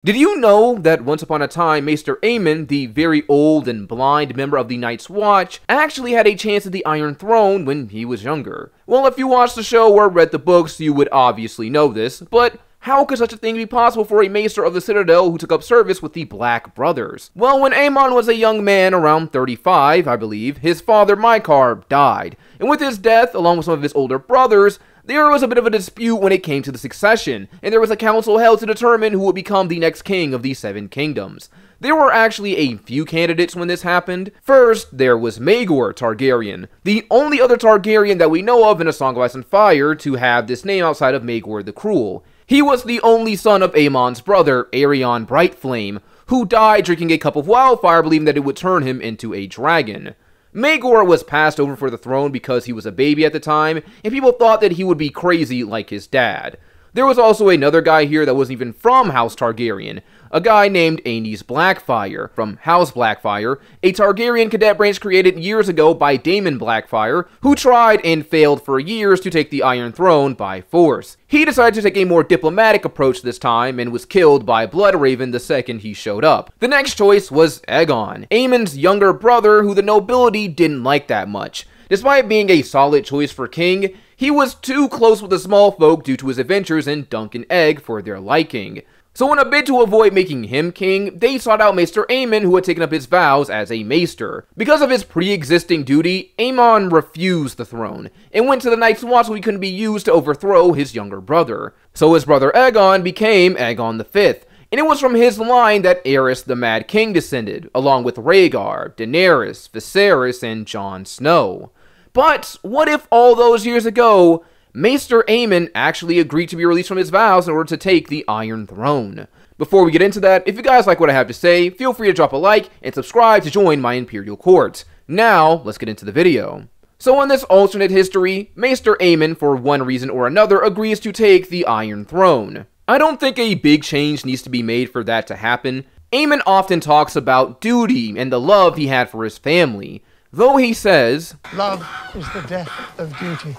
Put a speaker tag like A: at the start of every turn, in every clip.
A: Did you know that once upon a time, Maester Aemon, the very old and blind member of the Night's Watch, actually had a chance at the Iron Throne when he was younger? Well, if you watched the show or read the books, you would obviously know this, but how could such a thing be possible for a Maester of the Citadel who took up service with the Black Brothers? Well, when Aemon was a young man, around 35, I believe, his father, Mycar, died. And with his death, along with some of his older brothers, there was a bit of a dispute when it came to the succession, and there was a council held to determine who would become the next king of the Seven Kingdoms. There were actually a few candidates when this happened. First, there was Maegor Targaryen, the only other Targaryen that we know of in A Song of Ice and Fire to have this name outside of Maegor the Cruel. He was the only son of Aemon's brother, Aerion Brightflame, who died drinking a cup of wildfire believing that it would turn him into a dragon. Maegor was passed over for the throne because he was a baby at the time, and people thought that he would be crazy like his dad. There was also another guy here that wasn't even from House Targaryen, a guy named Aenys Blackfyre from House Blackfyre, a Targaryen cadet branch created years ago by Daemon Blackfyre, who tried and failed for years to take the Iron Throne by force. He decided to take a more diplomatic approach this time and was killed by Bloodraven the second he showed up. The next choice was Aegon, Aemon's younger brother who the nobility didn't like that much. Despite being a solid choice for king, he was too close with the small folk due to his adventures in Dunk and Egg for their liking. So in a bid to avoid making him king, they sought out Maester Aemon, who had taken up his vows as a maester. Because of his pre-existing duty, Aemon refused the throne, and went to the Night's Watch so he couldn't be used to overthrow his younger brother. So his brother Aegon became Aegon V, and it was from his line that Aerys the Mad King descended, along with Rhaegar, Daenerys, Viserys, and Jon Snow. But what if all those years ago, Maester Aemon actually agreed to be released from his vows in order to take the Iron Throne? Before we get into that, if you guys like what I have to say, feel free to drop a like and subscribe to join my Imperial Court. Now, let's get into the video. So in this alternate history, Maester Aemon, for one reason or another, agrees to take the Iron Throne. I don't think a big change needs to be made for that to happen. Aemon often talks about duty and the love he had for his family, though he says,
B: "Love is the death of duty."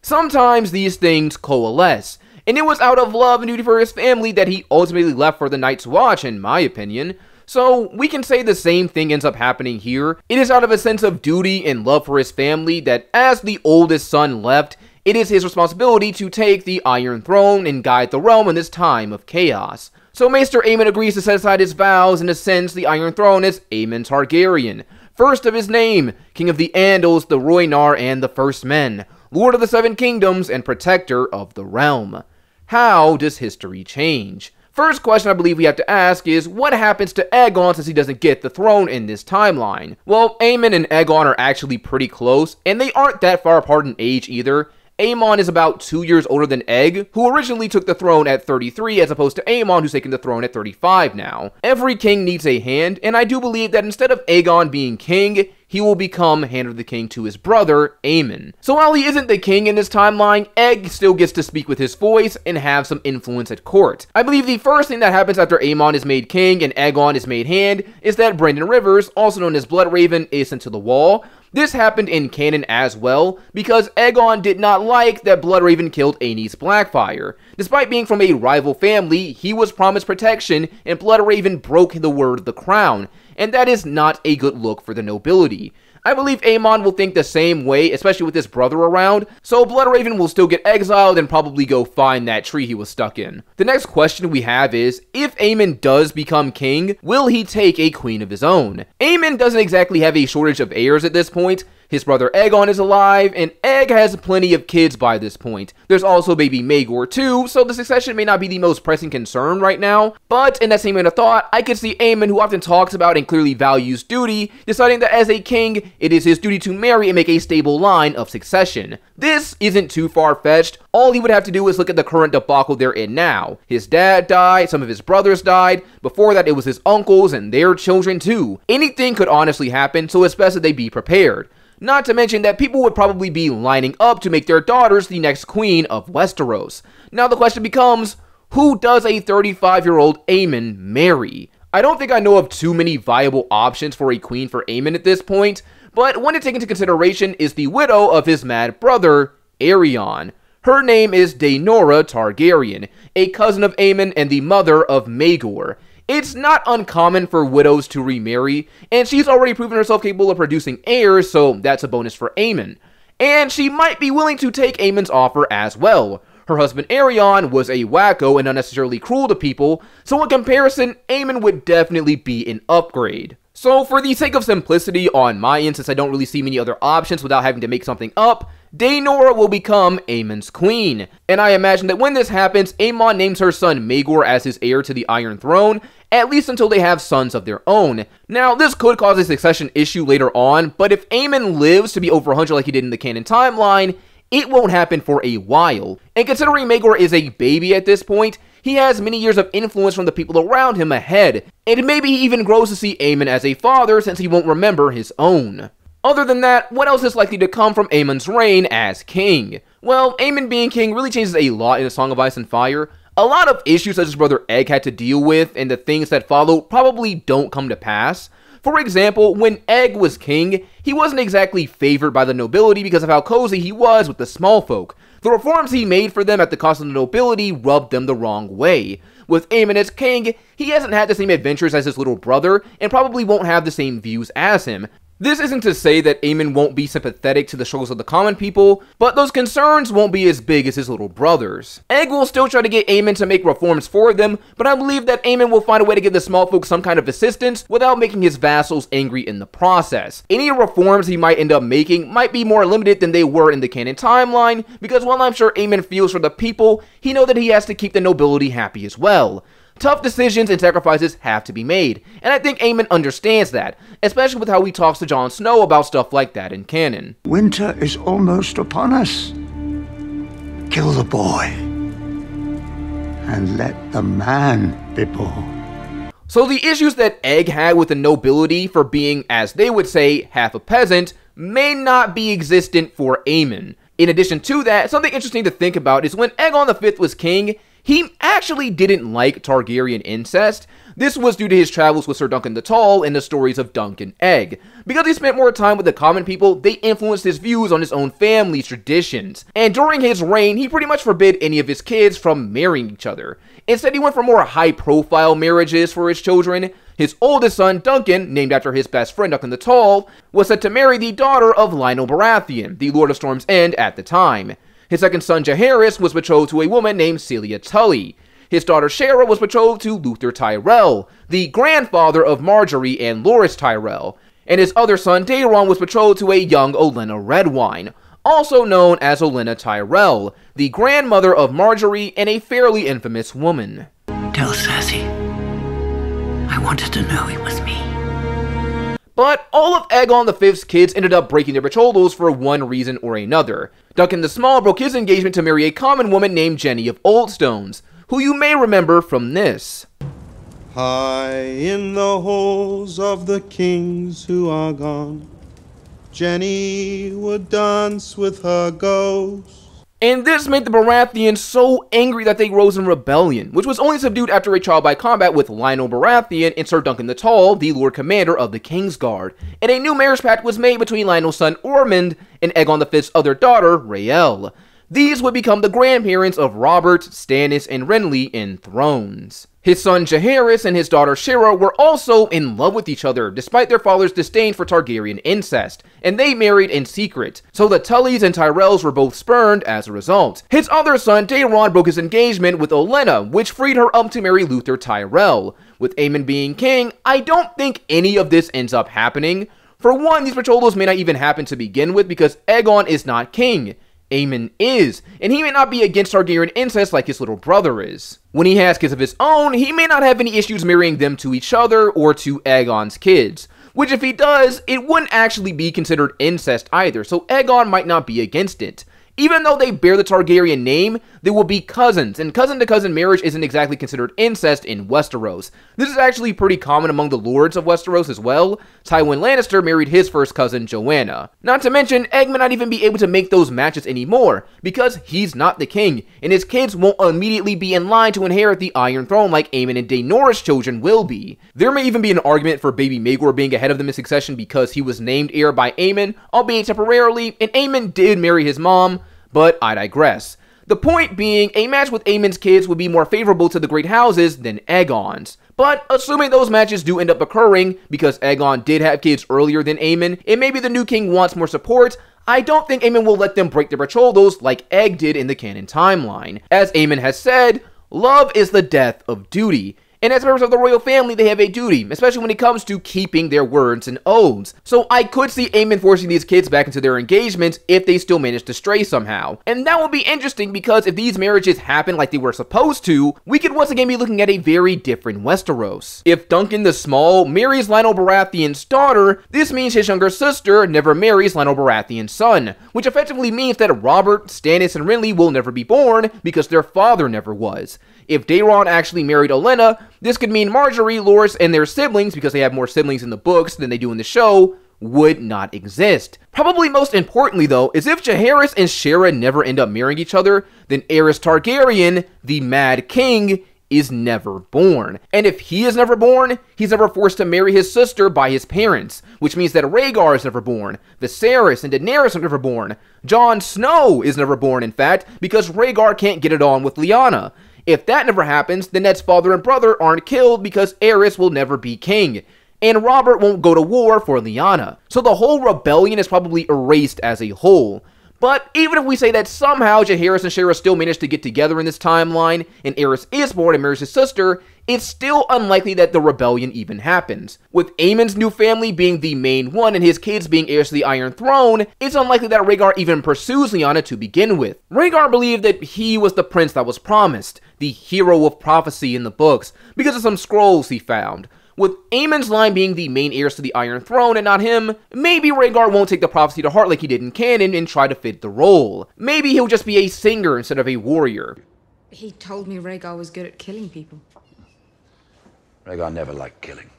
A: Sometimes these things coalesce, and it was out of love and duty for his family that he ultimately left for the Night's Watch, in my opinion. So we can say the same thing ends up happening here. It is out of a sense of duty and love for his family that as the oldest son left, it is his responsibility to take the Iron Throne and guide the realm in this time of chaos. So Maester Aemon agrees to set aside his vows and ascends the Iron Throne as Aemon Targaryen, first of his name, King of the Andals, the Rhoynar, and the First Men, Lord of the Seven Kingdoms, and Protector of the Realm. How does history change? First question I believe we have to ask is, what happens to Aegon since he doesn't get the throne in this timeline? Well, Aemon and Aegon are actually pretty close, and they aren't that far apart in age either. Aemon is about 2 years older than Egg, who originally took the throne at 33 as opposed to Aemon, who's taken the throne at 35 now. Every king needs a hand, and I do believe that instead of Aegon being king, he will become hand of the king to his brother, Aemon. So while he isn't the king in this timeline, Egg still gets to speak with his voice and have some influence at court. I believe the first thing that happens after Aemon is made king and Aegon is made hand is that Brynden Rivers, also known as Bloodraven, is sent to the wall. This happened in canon as well, because Aegon did not like that Bloodraven killed Aenys Blackfyre. Despite being from a rival family, he was promised protection, and Bloodraven broke the word of the crown, and that is not a good look for the nobility. I believe Aemon will think the same way, especially with his brother around, so Bloodraven will still get exiled and probably go find that tree he was stuck in. The next question we have is, if Aemon does become king, will he take a queen of his own? Aemon doesn't exactly have a shortage of heirs at this point. His brother Aegon is alive, and Egg has plenty of kids by this point. There's also baby Maegor too, so the succession may not be the most pressing concern right now. But in that same line of thought, I could see Aemon, who often talks about and clearly values duty, deciding that as a king, it is his duty to marry and make a stable line of succession. This isn't too far-fetched. All he would have to do is look at the current debacle they're in now. His dad died, some of his brothers died, before that it was his uncles and their children too. Anything could honestly happen, so it's best that they be prepared. Not to mention that people would probably be lining up to make their daughters the next queen of Westeros. Now the question becomes, who does a 35-year-old Aemon marry? I don't think I know of too many viable options for a queen for Aemon at this point, but one to take into consideration is the widow of his mad brother, Aerion. Her name is Daenora Targaryen, a cousin of Aemon and the mother of Maegor. It's not uncommon for widows to remarry, and she's already proven herself capable of producing heirs, so that's a bonus for Aemon. And she might be willing to take Aemon's offer as well. Her husband Aerion was a wacko and unnecessarily cruel to people, so in comparison, Aemon would definitely be an upgrade. So for the sake of simplicity on my end, since I don't really see many other options without having to make something up, Daenor will become Aemon's queen. And I imagine that when this happens, Aemon names her son Maegor as his heir to the Iron Throne, at least until they have sons of their own. Now, this could cause a succession issue later on, but if Aemon lives to be over 100 like he did in the canon timeline, it won't happen for a while. And considering Maegor is a baby at this point, he has many years of influence from the people around him ahead, and maybe he even grows to see Aemon as a father since he won't remember his own. Other than that, what else is likely to come from Aemon's reign as king? Well, Aemon being king really changes a lot in A Song of Ice and Fire. A lot of issues that his brother Egg had to deal with and the things that follow probably don't come to pass. For example, when Egg was king, he wasn't exactly favored by the nobility because of how cozy he was with the small folk. The reforms he made for them at the cost of the nobility rubbed them the wrong way. With Aemon as king, he hasn't had the same adventures as his little brother, and probably won't have the same views as him. This isn't to say that Aemon won't be sympathetic to the struggles of the common people, but those concerns won't be as big as his little brother's. Egg will still try to get Aemon to make reforms for them, but I believe that Aemon will find a way to give the small folk some kind of assistance without making his vassals angry in the process. Any reforms he might end up making might be more limited than they were in the canon timeline, because while I'm sure Aemon feels for the people, he knows that he has to keep the nobility happy as well. Tough decisions and sacrifices have to be made, and I think Aemon understands that, especially with how he talks to Jon Snow about stuff like that in canon.
C: Winter is almost upon us. Kill the boy, and let the man be born.
A: So the issues that Egg had with the nobility for being, as they would say, half a peasant, may not be existent for Aemon. In addition to that, something interesting to think about is when Aegon V was king, he actually didn't like Targaryen incest. This was due to his travels with Sir Duncan the Tall and the stories of Dunk and Egg. Because he spent more time with the common people, they influenced his views on his own family's traditions. And during his reign, he pretty much forbid any of his kids from marrying each other. Instead, he went for more high-profile marriages for his children. His oldest son, Duncan, named after his best friend Duncan the Tall, was set to marry the daughter of Lionel Baratheon, the Lord of Storm's End at the time. His second son, Jaehaerys, was betrothed to a woman named Celia Tully. His daughter, Shera, was betrothed to Luther Tyrell, the grandfather of Marjorie and Loras Tyrell. And his other son, Daeron, was betrothed to a young Olenna Redwine, also known as Olenna Tyrell, the grandmother of Marjorie and a fairly infamous woman.
D: Tell Cersei I wanted to know it was me.
A: But all of Aegon V's kids ended up breaking their betrothals for one reason or another. Duncan the Small broke his engagement to marry a common woman named Jenny of Oldstones, who you may remember from this.
E: High in the halls of the kings who are gone, Jenny would dance with her ghosts.
A: And this made the Baratheons so angry that they rose in rebellion, which was only subdued after a trial by combat with Lionel Baratheon and Sir Duncan the Tall, the Lord Commander of the Kingsguard, and a new marriage pact was made between Lionel's son Ormond and Aegon V's other daughter, Rhaelle. These would become the grandparents of Robert, Stannis, and Renly in Thrones. His son Jaehaerys and his daughter Shera were also in love with each other, despite their father's disdain for Targaryen incest, and they married in secret, so the Tullys and Tyrells were both spurned as a result. His other son Daeron broke his engagement with Olenna, which freed her up to marry Luther Tyrell. With Aemon being king, I don't think any of this ends up happening. For one, these betrothals may not even happen to begin with because Aegon is not king. Aemon is, and he may not be against Targaryen incest like his little brother is. When he has kids of his own, he may not have any issues marrying them to each other or to Aegon's kids, which if he does, it wouldn't actually be considered incest either, so Aegon might not be against it. Even though they bear the Targaryen name, they will be cousins, and cousin-to-cousin marriage isn't exactly considered incest in Westeros. This is actually pretty common among the lords of Westeros as well. Tywin Lannister married his first cousin, Joanna. Not to mention, Egg may not even be able to make those matches anymore, because he's not the king, and his kids won't immediately be in line to inherit the Iron Throne like Aemon and Daenor's children will be. There may even be an argument for baby Maegor being ahead of them in succession because he was named heir by Aemon, albeit temporarily, and Aemon did marry his mom, but I digress. The point being, a match with Aemon's kids would be more favorable to the great houses than Aegon's. But assuming those matches do end up occurring, because Aegon did have kids earlier than Aemon, and maybe the new king wants more support, I don't think Aemon will let them break their betrothals like Egg did in the canon timeline. As Aemon has said, love is the death of duty. And as members of the royal family, they have a duty, especially when it comes to keeping their words and oaths. So I could see Aemon forcing these kids back into their engagements if they still manage to stray somehow. And that would be interesting because if these marriages happen like they were supposed to, we could once again be looking at a very different Westeros. If Duncan the Small marries Lionel Baratheon's daughter, this means his younger sister never marries Lionel Baratheon's son, which effectively means that Robert, Stannis, and Renly will never be born because their father never was. If Daeron actually married Olenna, this could mean Marjorie, Loras, and their siblings, because they have more siblings in the books than they do in the show, would not exist. Probably most importantly though, is if Jaehaerys and Shera never end up marrying each other, then Aerys Targaryen, the Mad King, is never born. And if he is never born, he's never forced to marry his sister by his parents, which means that Rhaegar is never born, Viserys and Daenerys are never born, Jon Snow is never born in fact, because Rhaegar can't get it on with Lyanna. If that never happens, then Ned's father and brother aren't killed because Aerys will never be king, and Robert won't go to war for Lyanna. So the whole rebellion is probably erased as a whole. But even if we say that somehow Jaehaerys and Shera still manage to get together in this timeline, and Aerys is born and marries his sister, it's still unlikely that the rebellion even happens. With Aemon's new family being the main one and his kids being heirs to the Iron Throne, it's unlikely that Rhaegar even pursues Lyanna to begin with. Rhaegar believed that he was the prince that was promised, the hero of prophecy in the books, because of some scrolls he found. With Aemon's line being the main heirs to the Iron Throne and not him, maybe Rhaegar won't take the prophecy to heart like he did in canon and try to fit the role. Maybe he'll just be a singer instead of a warrior.
F: He told me Rhaegar was good at killing people.
G: Rhaegar never liked killing.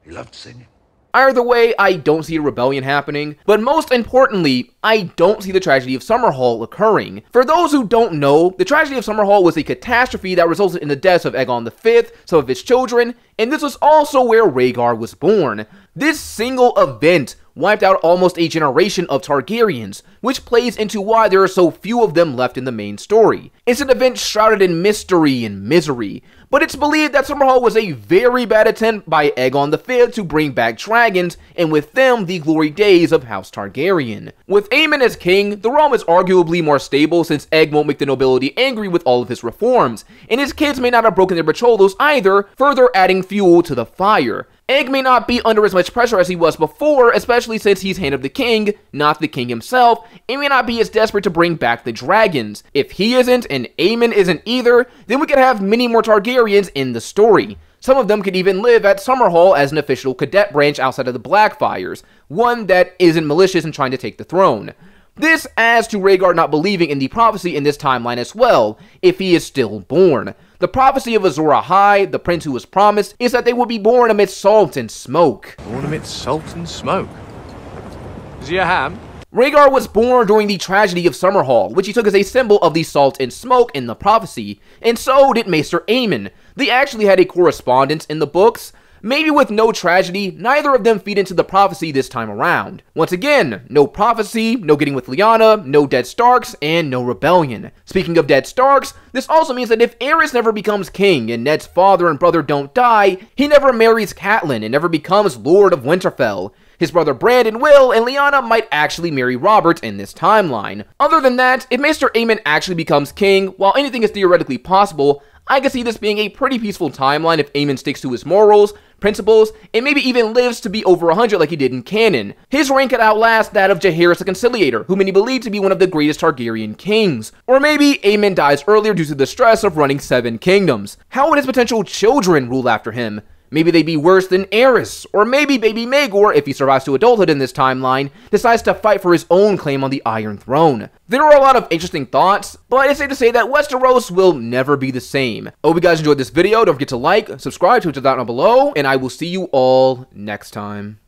G: He loved singing.
A: Either way, I don't see a rebellion happening, but most importantly, I don't see the tragedy of Summerhall occurring. For those who don't know, the tragedy of Summerhall was a catastrophe that resulted in the deaths of Aegon V, some of his children, and this was also where Rhaegar was born. This single event wiped out almost a generation of Targaryens, which plays into why there are so few of them left in the main story. It's an event shrouded in mystery and misery, but it's believed that Summerhall was a very bad attempt by Aegon V to bring back dragons, and with them, the glory days of House Targaryen. With Aemon as king, the realm is arguably more stable since Egg won't make the nobility angry with all of his reforms, and his kids may not have broken their betrothals either, further adding fuel to the fire. Egg may not be under as much pressure as he was before, especially since he's Hand of the King, not the king himself, and may not be as desperate to bring back the dragons. If he isn't, and Aemon isn't either, then we could have many more Targaryens in the story. Some of them could even live at Summerhall as an official cadet branch outside of the Blackfires, one that isn't malicious and trying to take the throne. This adds to Rhaegar not believing in the prophecy in this timeline as well, if he is still born. The prophecy of Azor Ahai, the prince who was promised, is that they will be born amidst salt and smoke.
H: Born amidst salt and smoke? Is he a ham?
A: Rhaegar was born during the tragedy of Summerhall, which he took as a symbol of the salt and smoke in the prophecy, and so did Maester Aemon. They actually had a correspondence in the books. Maybe with no tragedy, neither of them feed into the prophecy this time around. Once again, no prophecy, no getting with Lyanna, no dead Starks, and no rebellion. Speaking of dead Starks, this also means that if Aerys never becomes king and Ned's father and brother don't die, he never marries Catelyn and never becomes Lord of Winterfell. His brother Brandon will, and Lyanna might actually marry Robert in this timeline. Other than that, if Maester Aemon actually becomes king, while anything is theoretically possible, I can see this being a pretty peaceful timeline if Aemon sticks to his morals, principles, and maybe even lives to be over 100 like he did in canon. His reign could outlast that of Jaehaerys the Conciliator, who many believe to be one of the greatest Targaryen kings. Or maybe Aemon dies earlier due to the stress of running 7 kingdoms. How would his potential children rule after him? Maybe they'd be worse than Aerys, or maybe baby Maegor, if he survives to adulthood in this timeline, decides to fight for his own claim on the Iron Throne. There are a lot of interesting thoughts, but it's safe to say that Westeros will never be the same. I hope you guys enjoyed this video. Don't forget to like, subscribe, Twitch down below, and I will see you all next time.